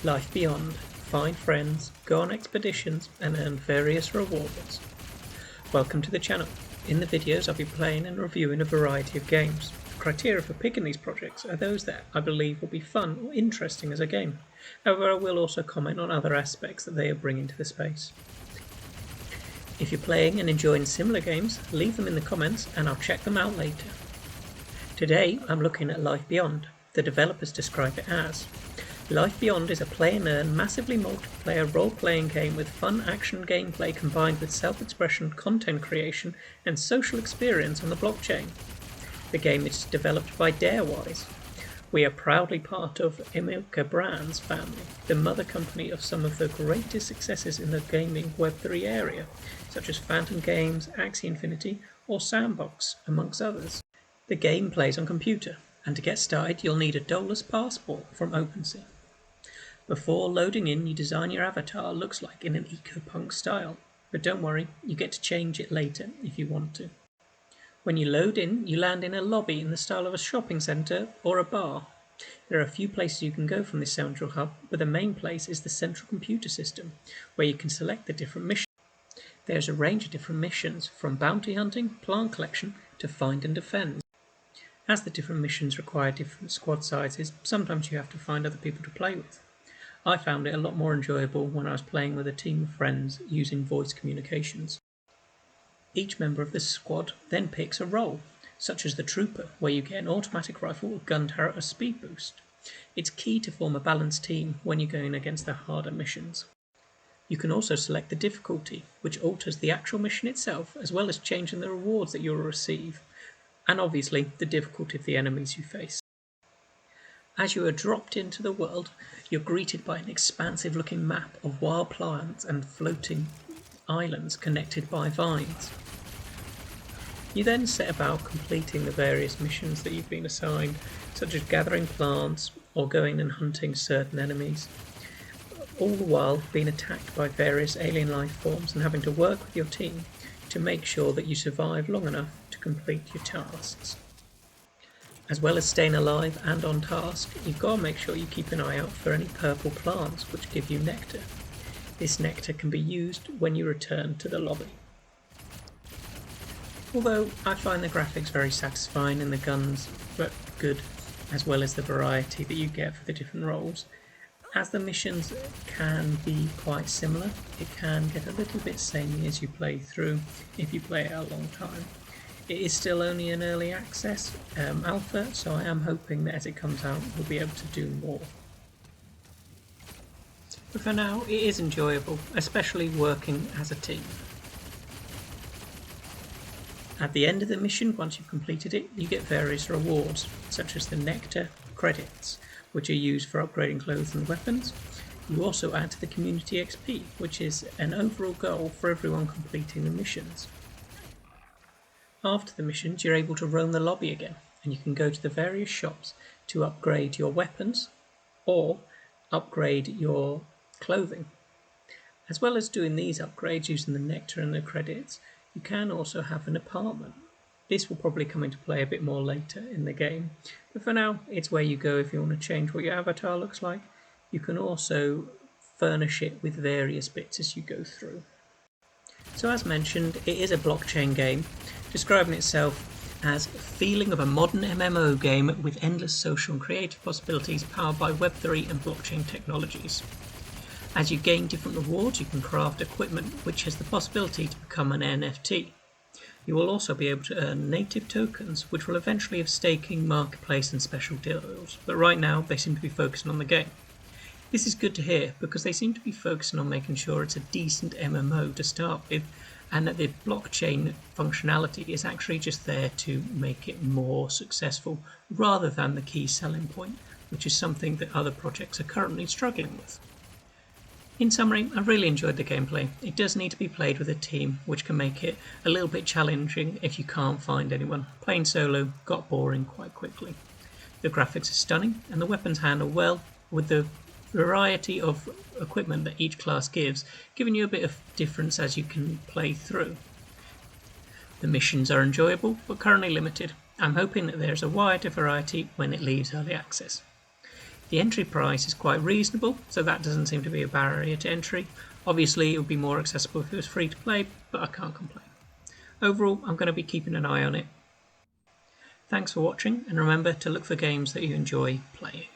Life Beyond, find friends, go on expeditions and earn various rewards. Welcome to the channel. In the videos I'll be playing and reviewing a variety of games. The criteria for picking these projects are those that I believe will be fun or interesting as a game. However, I will also comment on other aspects that they are bringing to the space. If you're playing and enjoying similar games, leave them in the comments and I'll check them out later. Today I'm looking at Life Beyond. The developers describe it as Life Beyond is a play and earn massively multiplayer role-playing game with fun action gameplay combined with self-expression, content creation and social experience on the blockchain. The game is developed by Darewise. We are proudly part of Emilka Brands family, the mother company of some of the greatest successes in the gaming Web3 area, such as Phantom Games, Axie Infinity or Sandbox, amongst others. The game plays on computer, and to get started you'll need a Dolus passport from OpenSea. Before loading in, you design your avatar looks like in an ecopunk style, but don't worry, you get to change it later if you want to. When you load in, you land in a lobby in the style of a shopping centre or a bar. There are a few places you can go from this central hub, but the main place is the central computer system, where you can select the different missions. There's a range of different missions, from bounty hunting, plant collection, to find and defend. As the different missions require different squad sizes, sometimes you have to find other people to play with. I found it a lot more enjoyable when I was playing with a team of friends using voice communications. Each member of the squad then picks a role, such as the trooper, where you get an automatic rifle, a gun turret, or speed boost. It's key to form a balanced team when you're going against the harder missions. You can also select the difficulty, which alters the actual mission itself, as well as changing the rewards that you'll receive, and obviously the difficulty of the enemies you face. As you are dropped into the world, you're greeted by an expansive looking map of wild plants and floating islands connected by vines. You then set about completing the various missions that you've been assigned, such as gathering plants or going and hunting certain enemies, all the while being attacked by various alien life forms and having to work with your team to make sure that you survive long enough to complete your tasks. As well as staying alive and on task, you've got to make sure you keep an eye out for any purple plants which give you nectar. This nectar can be used when you return to the lobby. Although I find the graphics very satisfying and the guns good, as well as the variety that you get for the different roles, as the missions can be quite similar, it can get a little bit samey as you play through if you play it a long time. It is still only an early access alpha, so I am hoping that as it comes out we'll be able to do more. But for now it is enjoyable, especially working as a team. At the end of the mission, once you've completed it, you get various rewards, such as the nectar credits, which are used for upgrading clothes and weapons. You also add to the community XP, which is an overall goal for everyone completing the missions. After the missions, you're able to roam the lobby again, and you can go to the various shops to upgrade your weapons or upgrade your clothing. As well as doing these upgrades using the nectar and the credits, you can also have an apartment. This will probably come into play a bit more later in the game, but for now it's where you go if you want to change what your avatar looks like. You can also furnish it with various bits as you go through. So as mentioned, it is a blockchain game, describing itself as a feeling of a modern MMO game with endless social and creative possibilities powered by Web3 and blockchain technologies. As you gain different rewards, you can craft equipment which has the possibility to become an NFT. You will also be able to earn native tokens, which will eventually have staking, marketplace and special deals, but right now they seem to be focusing on the game. This is good to hear because they seem to be focusing on making sure it's a decent MMO to start with, and that the blockchain functionality is actually just there to make it more successful rather than the key selling point, which is something that other projects are currently struggling with. In summary, I really enjoyed the gameplay. It does need to be played with a team, which can make it a little bit challenging if you can't find anyone. Playing solo got boring quite quickly. The graphics are stunning and the weapons handle well, with the variety of equipment that each class gives, giving you a bit of difference as you can play through. The missions are enjoyable, but currently limited. I'm hoping that there's a wider variety when it leaves early access. The entry price is quite reasonable, so that doesn't seem to be a barrier to entry. Obviously, it would be more accessible if it was free to play, but I can't complain. Overall, I'm going to be keeping an eye on it. Thanks for watching, and remember to look for games that you enjoy playing.